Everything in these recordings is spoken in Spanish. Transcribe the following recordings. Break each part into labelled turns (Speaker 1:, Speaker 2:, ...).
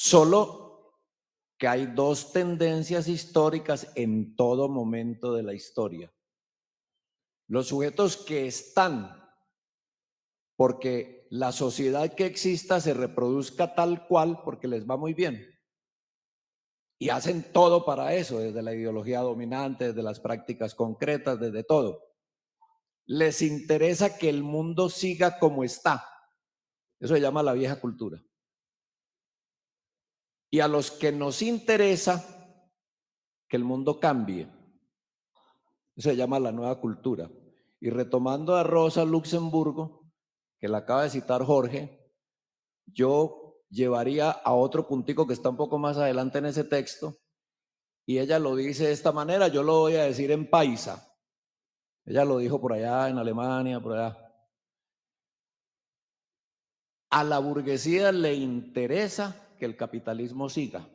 Speaker 1: Solo que hay dos tendencias históricas en todo momento de la historia. Los sujetos que están porque la sociedad que exista se reproduzca tal cual porque les va muy bien. Y hacen todo para eso, desde la ideología dominante, desde las prácticas concretas, desde todo. Les interesa que el mundo siga como está. Eso se llama la vieja cultura. Y a los que nos interesa que el mundo cambie, eso se llama la nueva cultura. Y retomando a Rosa Luxemburgo, que la acaba de citar Jorge, yo llevaría a otro puntico que está un poco más adelante en ese texto, y ella lo dice de esta manera, yo lo voy a decir en paisa. Ella lo dijo por allá en Alemania, por allá. A la burguesía le interesa que el capitalismo siga.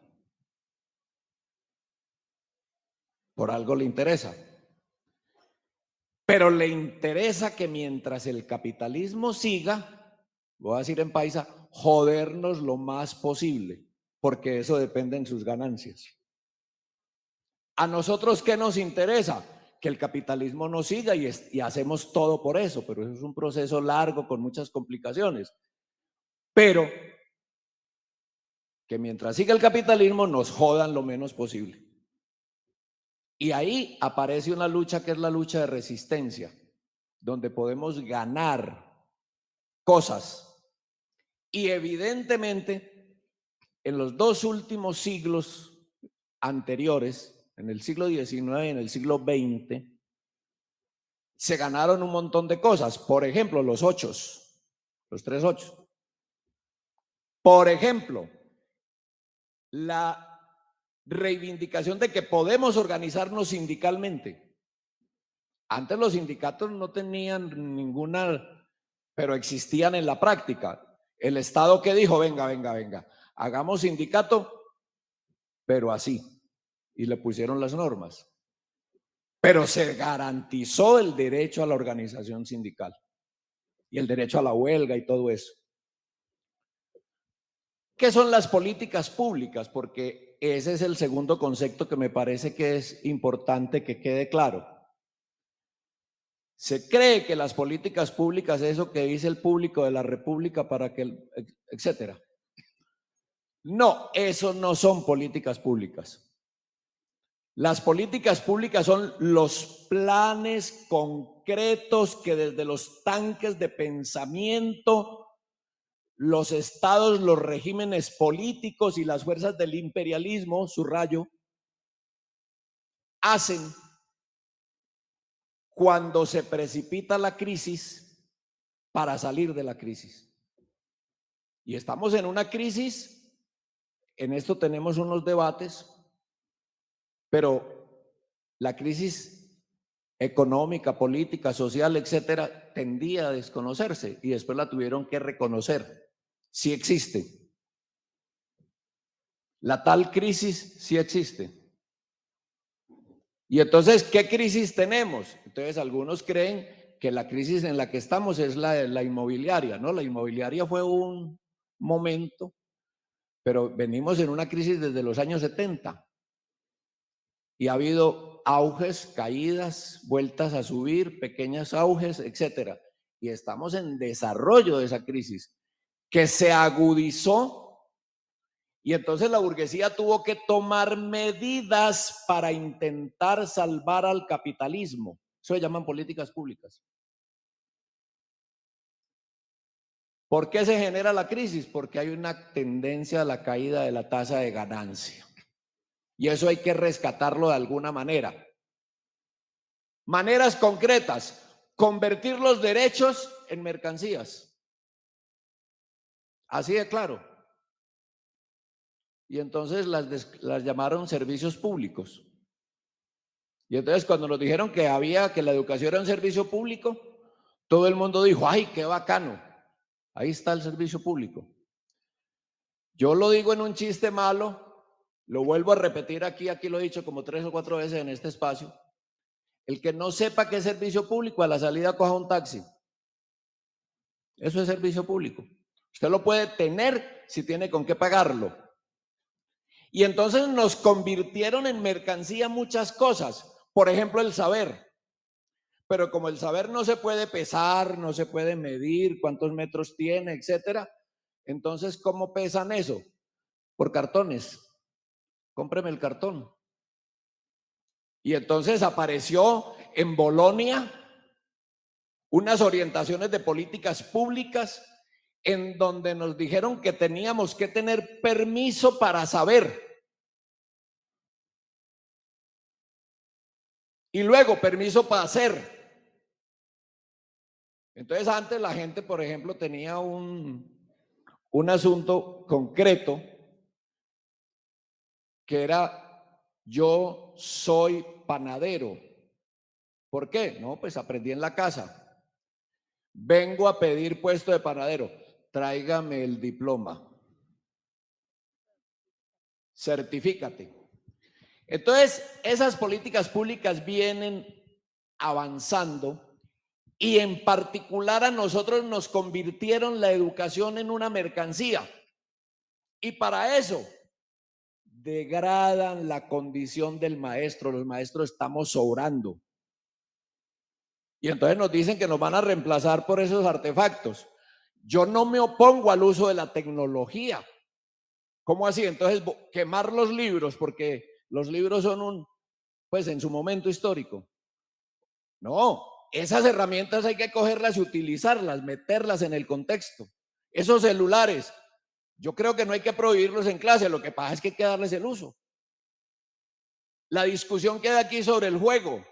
Speaker 1: Por algo le interesa. Pero le interesa que mientras el capitalismo siga, voy a decir en paisa, jodernos lo más posible, porque eso depende en sus ganancias. ¿A nosotros qué nos interesa? Que el capitalismo no siga y hacemos todo por eso, pero eso es un proceso largo con muchas complicaciones. Pero que mientras siga el capitalismo nos jodan lo menos posible. Y ahí aparece una lucha que es la lucha de resistencia, donde podemos ganar cosas. Y evidentemente, en los dos últimos siglos anteriores, en el siglo XIX y en el siglo XX, se ganaron un montón de cosas. Por ejemplo, los tres ochos. Por ejemplo, la reivindicación de que podemos organizarnos sindicalmente. Antes los sindicatos no tenían ninguna, pero existían en la práctica. El Estado que dijo, venga, hagamos sindicato, pero así. Y le pusieron las normas. Pero se garantizó el derecho a la organización sindical y el derecho a la huelga y todo eso. ¿Qué son las políticas públicas? Porque ese es el segundo concepto que me parece que es importante que quede claro. Se cree que las políticas públicas es eso que dice el público de la República para que, etcétera. No, eso no son políticas públicas. Las políticas públicas son los planes concretos que desde los tanques de pensamiento, los estados, los regímenes políticos y las fuerzas del imperialismo, subrayo, hacen cuando se precipita la crisis para salir de la crisis. Y estamos en una crisis, en esto tenemos unos debates, pero la crisis económica, política, social, etcétera, tendía a desconocerse y después la tuvieron que reconocer. Sí existe. La tal crisis sí existe. Y entonces, ¿qué crisis tenemos? Entonces, algunos creen que la crisis en la que estamos es la inmobiliaria, ¿no? La inmobiliaria fue un momento, pero venimos en una crisis desde los años 70 y ha habido auges, caídas, vueltas a subir, pequeños auges, etcétera. Y estamos en desarrollo de esa crisis que se agudizó. Y entonces la burguesía tuvo que tomar medidas para intentar salvar al capitalismo. Eso se llaman políticas públicas. ¿Por qué se genera la crisis? Porque hay una tendencia a la caída de la tasa de ganancia. Y eso hay que rescatarlo de alguna manera. Maneras concretas, convertir los derechos en mercancías. Así de claro. Y entonces las llamaron servicios públicos. Y entonces cuando nos dijeron que la educación era un servicio público, todo el mundo dijo, ¡ay, qué bacano! Ahí está el servicio público. Yo lo digo en un chiste malo, lo vuelvo a repetir aquí lo he dicho como 3 o 4 veces en este espacio. El que no sepa qué es servicio público, a la salida coja un taxi. Eso es servicio público. Usted lo puede tener si tiene con qué pagarlo, Y entonces nos convirtieron en mercancía muchas cosas. Por ejemplo, el saber. Pero como el saber no se puede pesar, no se puede medir cuántos metros tiene, etcétera, entonces, ¿cómo pesan eso? Por cartones. Cómpreme el cartón. Y entonces apareció en Bolonia unas orientaciones de políticas públicas en donde nos dijeron que teníamos que tener permiso para saber. Y luego permiso para hacer. Entonces antes la gente, por ejemplo, tenía un asunto concreto que era: yo soy panadero. ¿Por qué? No, pues aprendí en la casa. Vengo a pedir puesto de panadero. Tráigame el diploma. Certifícate. Entonces, esas políticas públicas vienen avanzando y en particular a nosotros nos convirtieron la educación en una mercancía. Y para eso degradan la condición del maestro. Los maestros estamos sobrando. Y entonces nos dicen que nos van a reemplazar por esos artefactos. Yo no me opongo al uso de la tecnología. ¿Cómo así? Entonces, quemar los libros, porque los libros son pues en su momento histórico. No, esas herramientas hay que cogerlas y utilizarlas, meterlas en el contexto. Esos celulares, yo creo que no hay que prohibirlos en clase, lo que pasa es que hay que darles el uso. La discusión queda aquí sobre el juego.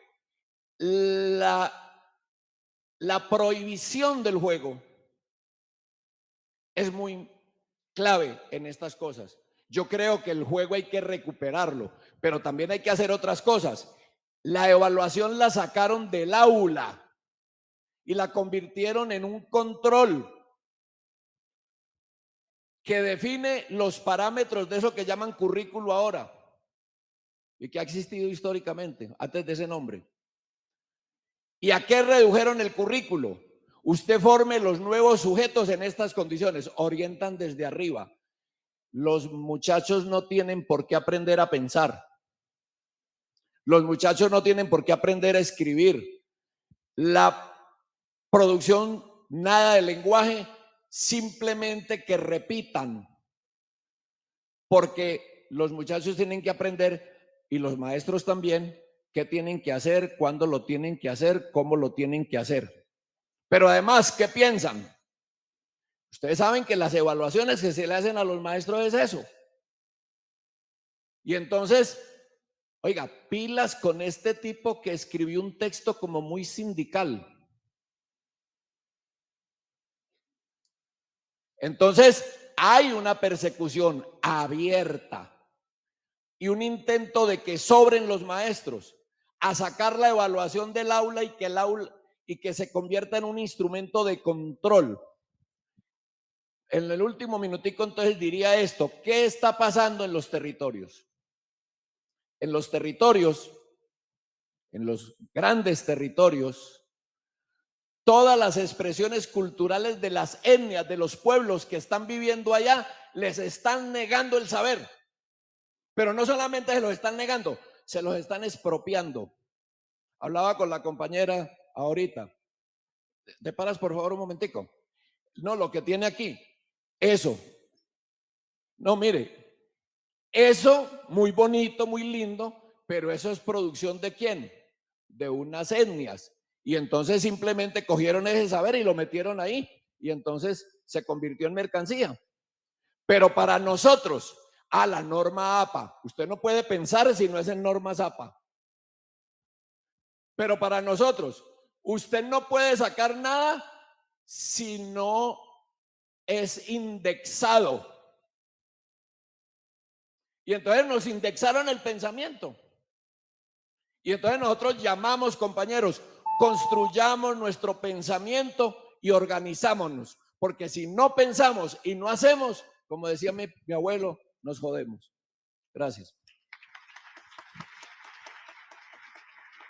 Speaker 1: La prohibición del juego es muy clave en estas cosas. Yo creo que el juego hay que recuperarlo, pero también hay que hacer otras cosas. La evaluación la sacaron del aula y la convirtieron en un control que define los parámetros de eso que llaman currículo ahora y que ha existido históricamente antes de ese nombre. ¿Y a qué redujeron el currículo? Usted forme los nuevos sujetos en estas condiciones, orientan desde arriba. Los muchachos no tienen por qué aprender a pensar. Los muchachos no tienen por qué aprender a escribir. La producción, nada de lenguaje, simplemente que repitan. Porque los muchachos tienen que aprender, y los maestros también, qué tienen que hacer, cuándo lo tienen que hacer, cómo lo tienen que hacer. Pero además, ¿qué piensan? Ustedes saben que las evaluaciones que se le hacen a los maestros es eso. Y entonces, oiga, pilas con este tipo que escribió un texto como muy sindical. Entonces, hay una persecución abierta y un intento de que sobren los maestros a sacar la evaluación del aula y que se convierta en un instrumento de control. En el último minutico entonces diría esto: ¿qué está pasando en los territorios? En los territorios, en los grandes territorios, todas las expresiones culturales de las etnias, de los pueblos que están viviendo allá, les están negando el saber. Pero no solamente se los están negando, se los están expropiando. Hablaba con la compañera ahorita. ¿Te paras por favor un momentico? No, lo que tiene aquí, eso. No, mire, eso muy bonito, muy lindo, pero eso es producción ¿de quién? De unas etnias. Y entonces simplemente cogieron ese saber y lo metieron ahí. Y entonces se convirtió en mercancía. Pero para nosotros, la norma APA, usted no puede pensar si no es en normas APA. Pero para nosotros, usted no puede sacar nada si no es indexado. Y entonces nos indexaron el pensamiento. Y entonces nosotros llamamos, compañeros, construyamos nuestro pensamiento y organizámonos. Porque si no pensamos y no hacemos, como decía mi abuelo, nos jodemos. Gracias.